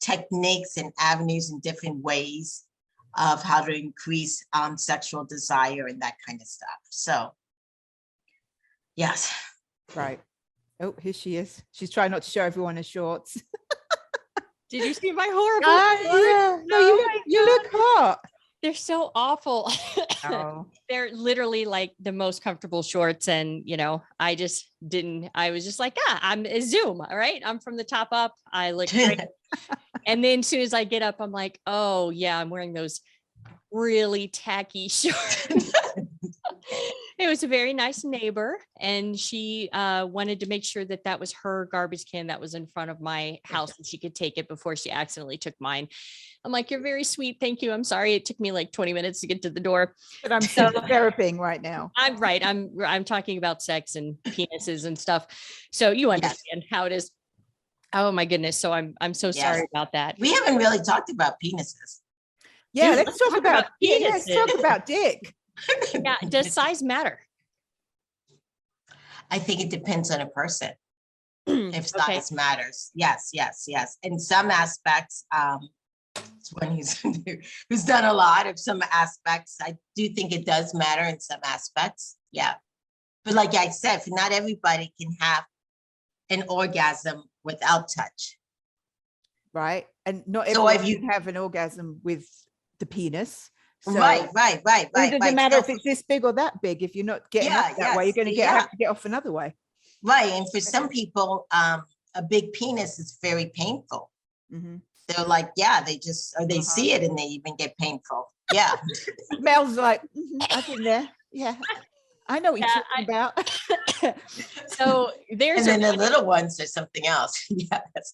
techniques and avenues and different ways of how to increase sexual desire and that kind of stuff. So, yes. Right. Oh, here she is. She's trying not to show everyone her shorts. Did you see my horrible shorts? Yeah. No, Oh you look hot. They're so awful. Oh. They're literally like the most comfortable shorts. And, I was just like, I'm a Zoom. All right. I'm from the top up. I look great. And then as soon as I get up, I'm like, oh yeah, I'm wearing those really tacky shorts. It was a very nice neighbor, and she wanted to make sure that that was her garbage can that was in front of my house and she could take it before she accidentally took mine. I'm like, you're very sweet. Thank you. I'm sorry. It took me like 20 minutes to get to the door. But I'm therapying right now. I'm right. I'm talking about sex and penises and stuff. So you understand how it is. Oh my goodness. So I'm so sorry about that. We haven't really talked about penises. Yeah, Dude, let's talk about let's talk about dick. Yeah. Does size matter? I think it depends on a person. If size matters. Yes. In some aspects, it's one who's done a lot of some aspects. I do think it does matter in some aspects. Yeah. But like I said, not everybody can have an orgasm without touch. Right. And not everyone can have an orgasm with the penis. So Right. it doesn't matter if it's this big or that big. If you're not getting up that way, you're going to have to get off another way. Right. And for some people, a big penis is very painful. Mm-hmm. They're like, they see it and they even get painful. Yeah. Mel's like, I've been there. Yeah. I know what you're talking about. So there's and then the little ones are something else. Yes.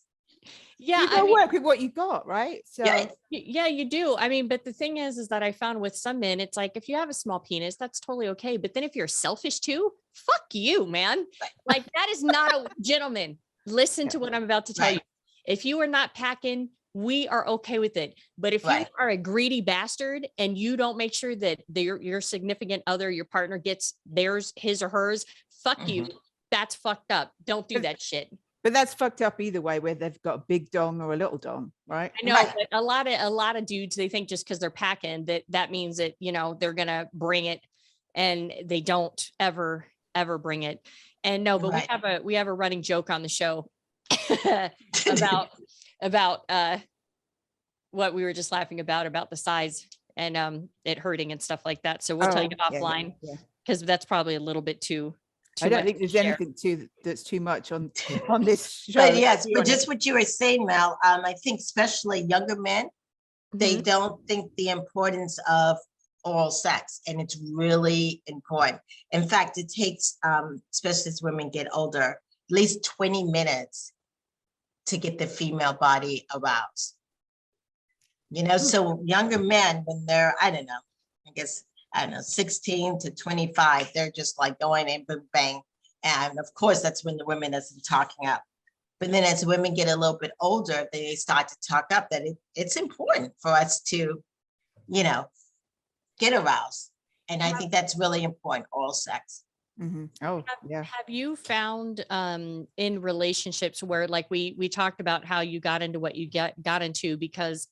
Yeah, you gotta work with what you got, right? So yeah, you do. I mean, but the thing is that I found with some men, it's like if you have a small penis, that's totally okay. But then if you're selfish too, fuck you, man. Like that is not a gentleman. Listen to what I'm about to tell you. If you are not packing, we are okay with it. But if you are a greedy bastard and you don't make sure that your significant other, your partner gets theirs, his or hers, fuck you. That's fucked up. Don't do that shit. But that's fucked up either way, where they've got a big dong or a little dong, right? I know, but a lot of dudes, they think just because they're packing that means that they're gonna bring it, and they don't ever bring it. And no, but we have a running joke on the show about what we were just laughing about the size and it hurting and stuff like that. So we'll tell you offline because that's probably a little bit too. I don't think there's anything that's too much on this show. But yes, but just what you were saying, Mel, I think especially younger men, they don't think the importance of oral sex, and it's really important. In fact, it takes, especially as women get older, at least 20 minutes to get the female body aroused. So younger men, when they're, I don't know, 16 to 25, they're just like going in, boom, bang. And of course, that's when the women isn't talking up. But then as women get a little bit older, they start to talk up that it's important for us to, get aroused. And I think that's really important, oral sex. Oh, yeah. Have you found in relationships where like we talked about how you got into what you got into because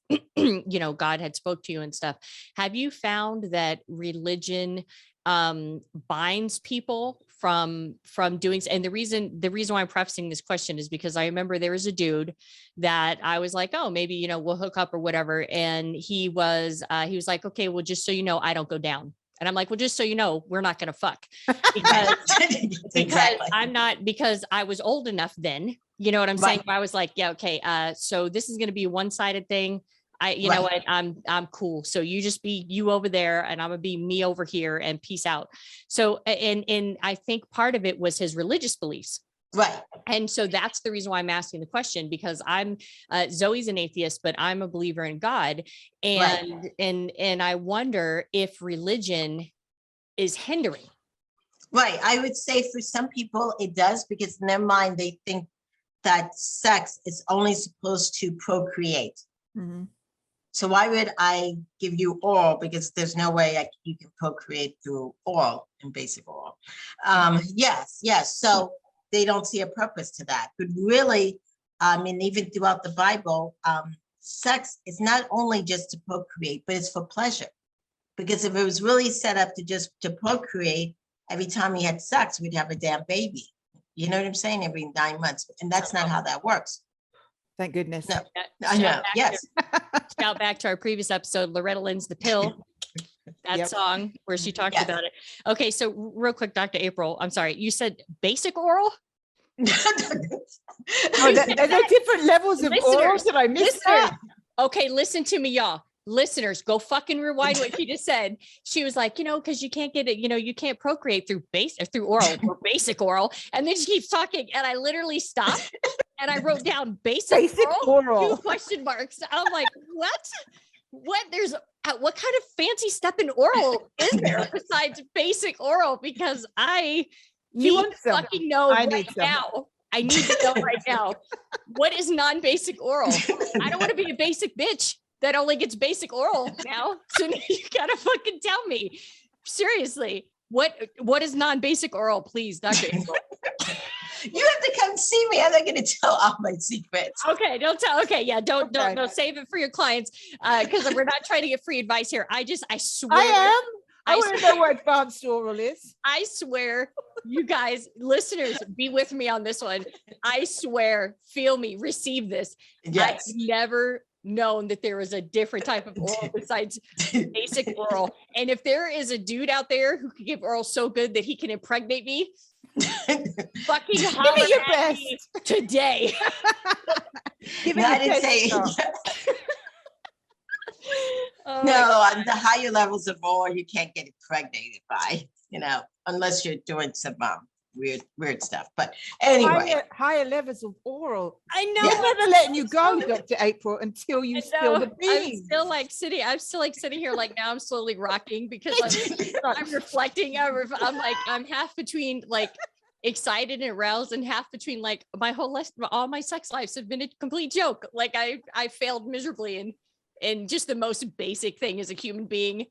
God had spoke to you and stuff. Have you found that religion binds people from doing, and the reason why I'm prefacing this question is because I remember there was a dude that I was like, oh, maybe we'll hook up or whatever, and he was like, okay, well, just so you know, I don't go down. And I'm like, well, just so you know, we're not going to fuck because I'm not, because I was old enough then, you know what I'm saying? I was like, yeah, okay. So this is going to be a one-sided thing. You know what? I'm cool. So you just be you over there and I'm gonna be me over here and peace out. So, and I think part of it was his religious beliefs. Right. And so that's the reason why I'm asking the question, because I'm Zoe's an atheist, but I'm a believer in God. And and I wonder if religion is hindering. Right. I would say for some people it does, because in their mind they think that sex is only supposed to procreate. So why would I give you oral? Because there's no way you can procreate through oral, invasive oral. Yes. So they don't see a purpose to that. But really, and even throughout the Bible, sex is not only just to procreate, but it's for pleasure. Because if it was really set up to just to procreate, every time we had sex, we'd have a damn baby. You know what I'm saying? Every 9 months. And that's not how that works. Thank goodness. No, I know. Yes. Shout back to our previous episode, Loretta Lynn's The Pill. That Yep. song where she talked Yes. about it. Okay, so real quick, Dr. April, I'm sorry, you said basic oral? Oh, there are different levels of oral. Listeners, Did I miss listeners. that? Okay, listen to me, y'all. Listeners, go fucking rewind what she just said. She was like, because you can't get it, you can't procreate through oral or basic oral. And then she keeps talking, and I literally stopped and I wrote down basic oral, 2 question marks. I'm like, what? There's what kind of fancy step in oral is there besides basic oral? Because I need to fucking know right now. I need to know right now. What is non-basic oral? I don't want to be a basic bitch that only gets basic oral now. So you gotta fucking tell me. Seriously, what is non-basic oral, please, Dr. April? You have to come see me. I'm not going to tell all my secrets. Okay, don't tell. Okay, yeah, don't save it for your clients because we're not trying to get free advice here. I swear. I am. I want to know what advanced oral is. I swear, you guys, listeners, be with me on this one. I swear, feel me, receive this. Yes. I've never known that there was a different type of oral besides basic oral. And if there is a dude out there who can give oral so good that he can impregnate me, fucking holler your at best me today. Give No, I it didn't a say. test. Oh my No, God. on the higher levels of oral, you can't get impregnated by, unless you're doing some weird stuff. But anyway, Higher levels of oral. I know. Yeah. I'm never letting you go, Dr. April, until you I spill know. the beans. I'm still sitting here like now I'm slowly rocking because I'm reflecting. I'm like, I'm half between like excited and aroused and half between like all my sex lives have been a complete joke. Like I failed miserably in just the most basic thing as a human being.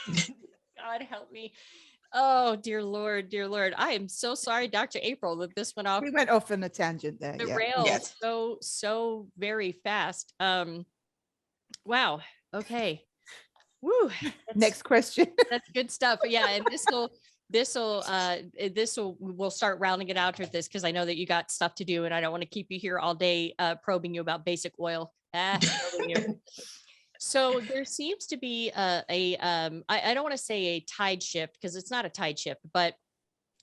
God help me. Oh, dear Lord, dear Lord. I am so sorry, Dr. April, that this went off We went off on a tangent there. the Yeah. rails Yes. so very fast. Wow. Okay. Woo. Next question. That's good stuff. Yeah, and we'll start rounding it out with this because I know that you got stuff to do and I don't want to keep you here all day probing you about basic oil. Probing you. So there seems to be I don't want to say a tide shift because it's not a tide shift, but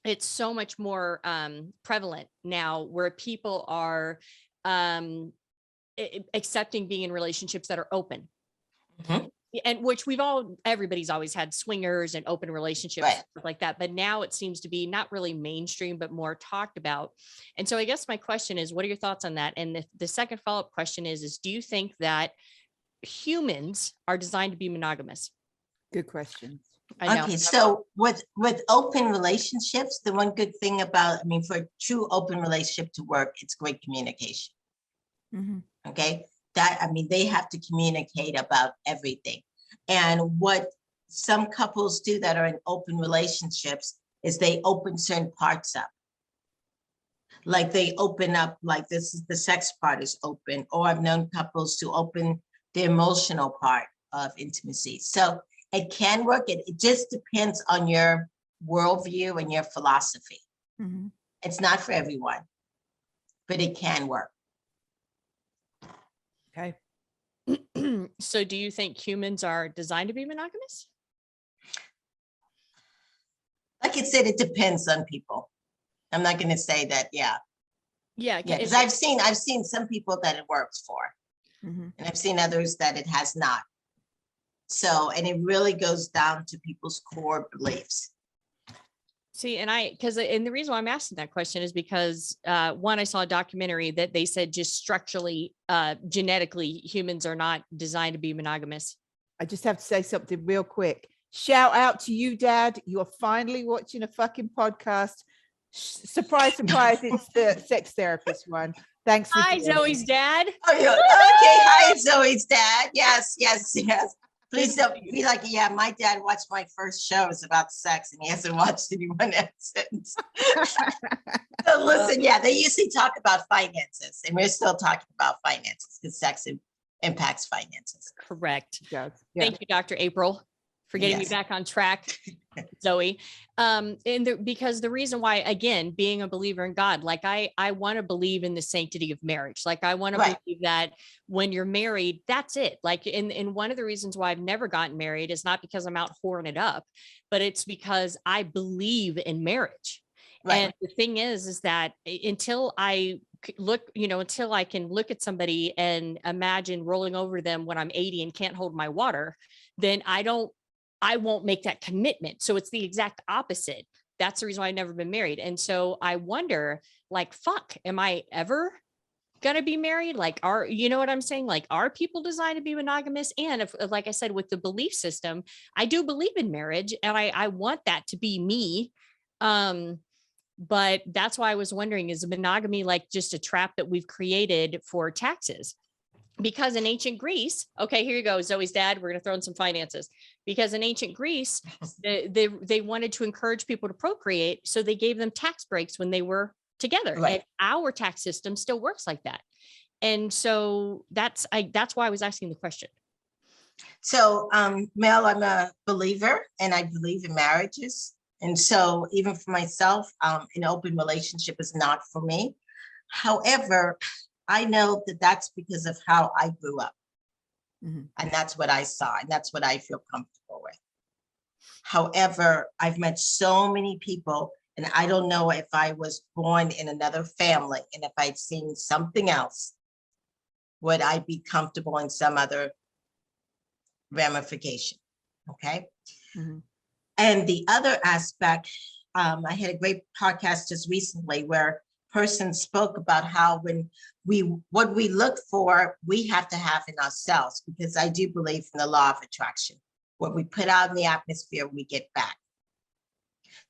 it's so much more prevalent now where people are accepting being in relationships that are open. Mhm. And which everybody's always had swingers and open relationships, Right. stuff like that. But now it seems to be not really mainstream, but more talked about. And so I guess my question is, what are your thoughts on that? And the second follow-up question is do you think that humans are designed to be monogamous? Good question. I know. Okay, so with open relationships, the one good thing about, for a true open relationship to work, it's great communication. Mhm. Okay, they have to communicate about everything. And what some couples do that are in open relationships is they open certain parts up. Like they open up, like this is the sex part is open, or I've known couples to open the emotional part of intimacy. So it can work. It just depends on your worldview and your philosophy. Mhm. It's not for everyone, but it can work. Okay. So do you think humans are designed to be monogamous? Like I said, it depends on people. I'm not going to say that, yeah. Yeah. Yeah, because I've seen some people that it works for, Mhm. and I've seen others that it has not. So, and it really goes down to people's core beliefs. See, and the reason why I'm asking that question is because one, I saw a documentary that they said just structurally, genetically, humans are not designed to be monogamous. I just have to say something real quick. Shout out to you, Dad. You're finally watching a fucking podcast. Surprise, surprise, it's the sex therapist one. Thanks for Hi, joining. Zoe's dad. Oh, yeah. Okay, hi, Zoe's dad. Yes. Please don't be like, yeah, my dad watched my first show. It's about sex and he hasn't watched anyone else since. So listen, yeah, they usually talk about finances and we're still talking about finances because sex impacts finances. Correct. Yeah. Thank you, Dr. April, for getting me Yes. back on track. Zoe. Because the reason why, again, being a believer in God, like I want to believe in the sanctity of marriage. Like I want to believe that when you're married, that's it. Like, and one of the reasons why I've never gotten married is not because I'm out whoring it up, but it's because I believe in marriage. Right. And the thing is that until I until I can look at somebody and imagine rolling over them when I'm 80 and can't hold my water, then I won't make that commitment. So it's the exact opposite. That's the reason why I've never been married. And so I wonder, like, fuck, am I ever gonna be married? Like, you know what I'm saying? Like, are people designed to be monogamous? And if, like I said, with the belief system, I do believe in marriage and I want that to be me. But that's why I was wondering, is monogamy like just a trap that we've created for taxes? Because in ancient Greece, okay, here you go, Zoe's dad, we're going to throw in some finances. Because in ancient Greece, they wanted to encourage people to procreate, so they gave them tax breaks when they were together. Right. And our tax system still works like that. And so that's why I was asking the question. So, Mel, I'm a believer and I believe in marriages. And so even for myself, an open relationship is not for me. However, I know that that's because of how I grew up. Mm-hmm. And that's what I saw. And that's what I feel comfortable with. However, I've met so many people, and I don't know if I was born in another family and if I'd seen something else, would I be comfortable in some other ramification? Okay. Mm-hmm. And the other aspect, I had a great podcast just recently where person spoke about how what we look for, we have to have in ourselves, because I do believe in the law of attraction. What we put out in the atmosphere, we get back.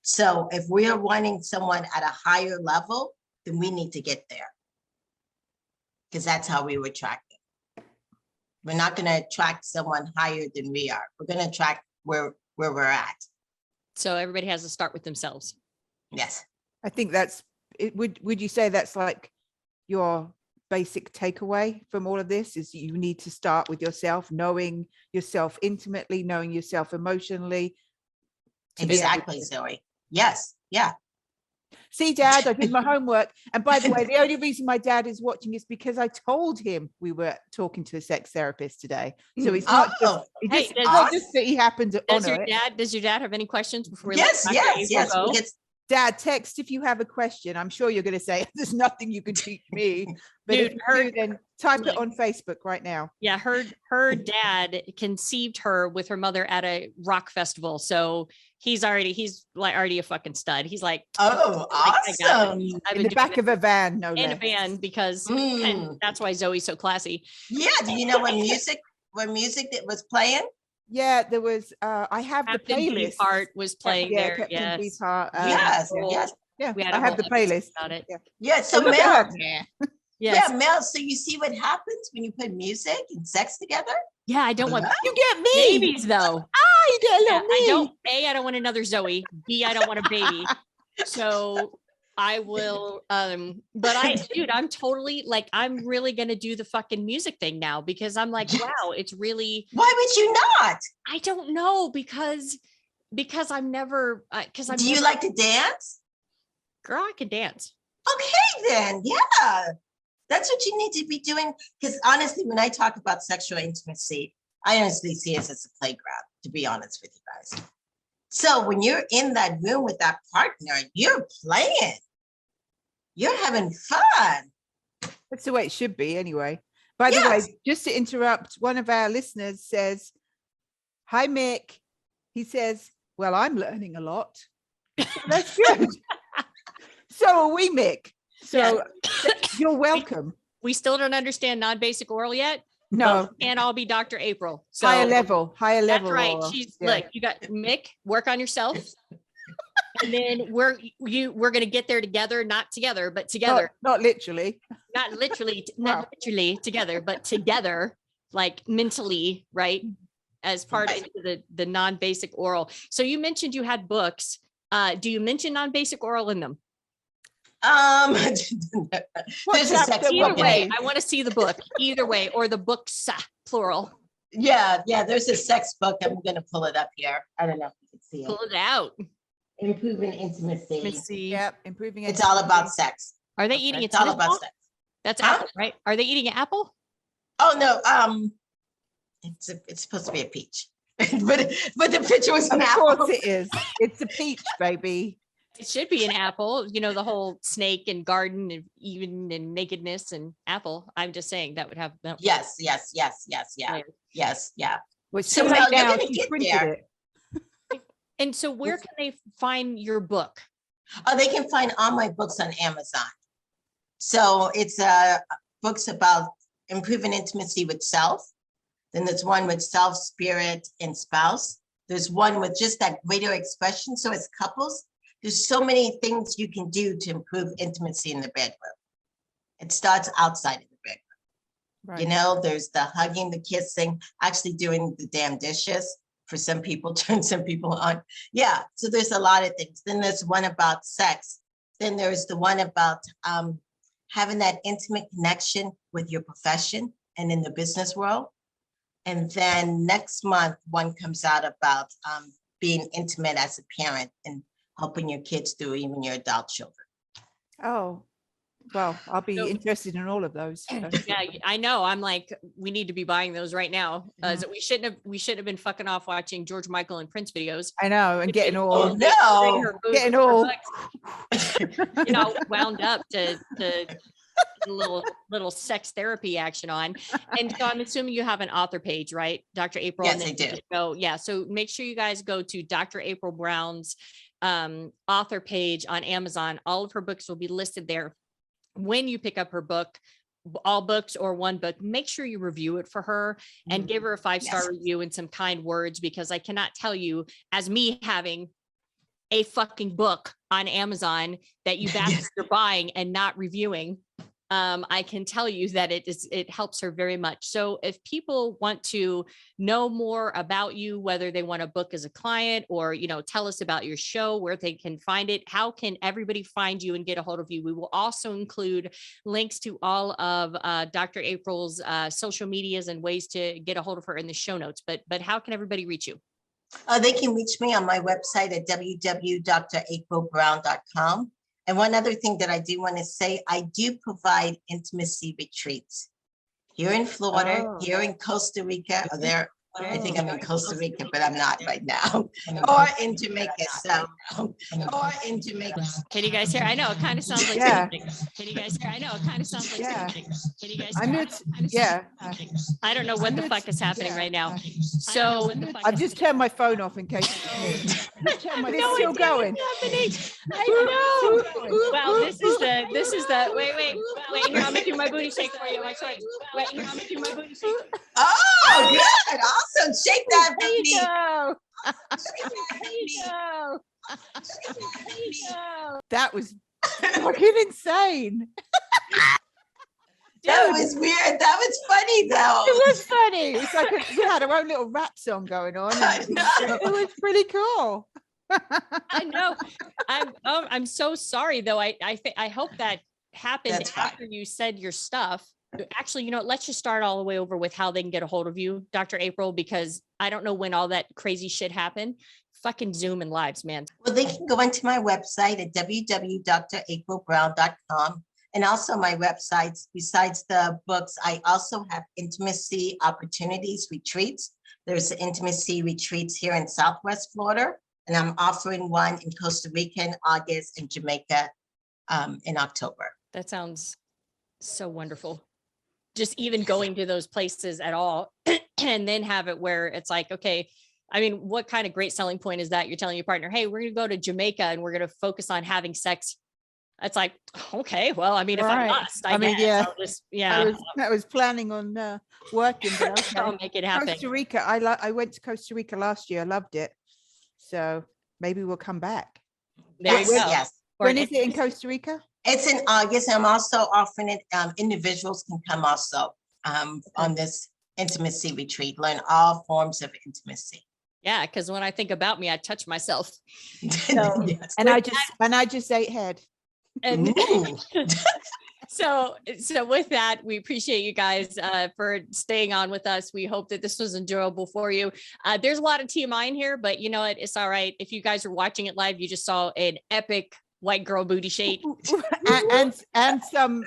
So if we are wanting someone at a higher level, then we need to get there, because that's how we were attracted. We're not going to attract someone higher than we are. We're going to attract where we're at. So everybody has to start with themselves. Yes. I think that's it. Would you say that's like your basic takeaway from all of this, is you need to start with yourself, knowing yourself intimately, knowing yourself emotionally? Exactly, Zoe. Yes. Yeah. See, Dad, I did my homework. And by the way, the only reason my dad is watching is because I told him we were talking to a sex therapist today. So it's not just that he happened to honor it. Does your dad have any questions before we Yes. Dad, text if you have a question. I'm sure you're going to say there's nothing you can teach me. But if you do, then type it on Facebook right now. Yeah, her dad conceived her with her mother at a rock festival. So he's already a fucking stud. He's like, oh, awesome. In the back of a van, no less. In a van, because and that's why Zoe's so classy. Yeah. Do you know what music that was playing? Yeah, there was. I have Captain the playlist. Part was playing there. Captain Beefheart. Yes. Yeah, I have the playlist about it. Yeah. So Mel, Mel. So you see what happens when you put music and sex together? Yeah, I don't want. You get me babies though. I don't want another Zoe. B, I don't want a baby. So I will, but I'm totally like, I'm really going to do the fucking music thing now, because I'm like, wow, it's really. Why would you not? I don't know, because I'm never, do you like to dance? Girl, I can dance. Okay, then. Yeah. That's what you need to be doing. Because honestly, when I talk about sexual intimacy, I honestly see it as a playground, to be honest with you guys. So when you're in that room with that partner, you're playing. You're having fun. That's the way it should be anyway. By the way, just to interrupt, one of our listeners says, hi, Mick. He says, well, I'm learning a lot. That's good. So are we, Mick. So you're welcome. We still don't understand non-basic oral yet. No. And I'll be Dr. April. So higher level. That's right. Look, you got Mick, work on yourself. And then we're going to get there together, not together, but together. Not literally. Not literally together, but together, like mentally, right? As part of the non-basic oral. So you mentioned you had books. Do you mention non-basic oral in them? There's a sex either way, I want to see the book. Either way, or the books, plural. Yeah, there's a sex book. I'm going to pull it up here. I don't know if you can see it. Pull it out. Improving intimacy. Let's see. Yep, improving It's all about intimacy. sex. Are they Okay. eating a It's all tennis about ball? sex. That's Huh? apple, right? Are they eating an apple? Oh no, it's supposed to be a peach, but the picture was an Of apple. course it is. It's a peach, baby. It should be an apple. You know, the whole snake and garden and even and nakedness and apple. I'm just saying that would have that. Yes, yeah. Well, it's So, too well, late you're now. gonna She get printed there. it. And so where can they find your book? Oh, they can find all my books on Amazon. So it's books about improving intimacy with self. Then there's one with self, spirit, and spouse. There's one with just that greater expression. So it's couples. There's so many things you can do to improve intimacy in the bedroom. It starts outside of the bedroom. Right. You know, there's the hugging, the kissing, actually doing the damn dishes for some people, turn some people on. Yeah, so there's a lot of things. Then there's one about sex. Then there's the one about having that intimate connection with your profession and in the business world. And then next month, one comes out about being intimate as a parent and helping your kids through even your adult children. Oh, well, I'll be So- interested in all of those. So. Yeah, I know. I'm like, we need to be buying those right now. Mhm. So we shouldn't have been fucking off watching George Michael and Prince videos. I know, and getting Oh all, no! getting all, you know, wound up to little sex therapy action on. And so I'm assuming you have an author page, right, Dr. April? Yes, And then I do. you just go, yeah. So make sure you guys go to Dr. April Brown's author page on Amazon. All of her books will be listed there. When you pick up her book, all books or one book, make sure you review it for her and give her a 5-star Yes. review and some kind words, because I cannot tell you, as me having a fucking book on Amazon that you bastards are buying and not reviewing, I can tell you that it helps her very much. So if people want to know more about you, whether they want to book as a client or, you know, tell us about your show, where they can find it, how can everybody find you and get a hold of you? We will also include links to all of Dr. April's social medias and ways to get a hold of her in the show notes. But how can everybody reach you? They can reach me on my website at www.draprilbrown.com. And one other thing that I do want to say, I do provide intimacy retreats here in Florida, Oh. here in Costa Rica, or there. I think I'm in Costa Rica, but I'm not right now, or in Jamaica. So, or in Jamaica. Can you guys hear? I know it kind of sounds like Yeah. something. Can you guys hear? I know it kind of sounds like Yeah. something. Can you guys I'm hear? not, yeah. I don't know what the I'm fuck is happening yeah, right now. I- So I've just turned my phone off in case. It's no still idea going. what's happening. I know. Wow, this is the wait, here, I'm gonna do my booty shake for you. Wait, here, I'm gonna do my booty shake. Oh, good, awesome! Shake that There you booty. go. Shake that booty. Shake that booty. That was fucking insane. That was weird. That was funny though. It was funny. It's like we had our own little rap song going on. I And know. it was pretty cool. I know. I'm so sorry though. I hope that happened That's fine. after you said your stuff. Actually, you know, let's just start all the way over with how they can get a hold of you, Dr. April, because I don't know when all that crazy shit happened. Fucking Zoom and lives, man. Well, they can go onto my website at www.draprilbrown.com. And also my websites, besides the books, I also have intimacy opportunities retreats. There's intimacy retreats here in Southwest Florida, and I'm offering one in Costa Rica in August and Jamaica in October. That sounds so wonderful. Just even going to those places at all and then have it where it's like, okay, I mean, what kind of great selling point is that? You're telling your partner, hey, we're going to go to Jamaica and we're going to focus on having sex. It's like, okay, well, I mean, if I Right. must, I mean, guess yeah. I'll just, yeah, I was planning on working, but I'll okay. make it happen. Costa Rica. I went to Costa Rica last year. I loved it. So maybe we'll come back. There Yes, you go. yes. Or When an is it in Costa Rica? It's in August. I'm also offering it. Individuals can come also on this intimacy retreat, learn all forms of intimacy. Yeah, because when I think about me, I touch myself. Yes. And I just ate head. And Ooh. So with that, we appreciate you guys for staying on with us. We hope that this was enjoyable for you. There's a lot of TMI in here, but you know what? It's all right. If you guys are watching it live, you just saw an epic white girl booty shake and some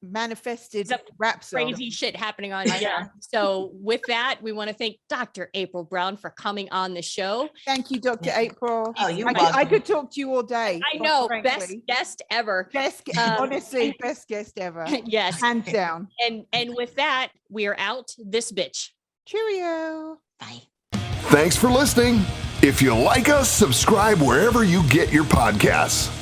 manifested Some rap song. crazy shit happening on here. So with that, we want to thank Dr. April Brown for coming on the show. Thank you, Dr. April. Oh, you're I could talk to you all day. I know, quite best frankly. guest ever. Honestly, best guest ever. Yes. Hands down. And with that, we are out this bitch. Cheerio. Bye. Thanks for listening. If you like us, subscribe wherever you get your podcasts.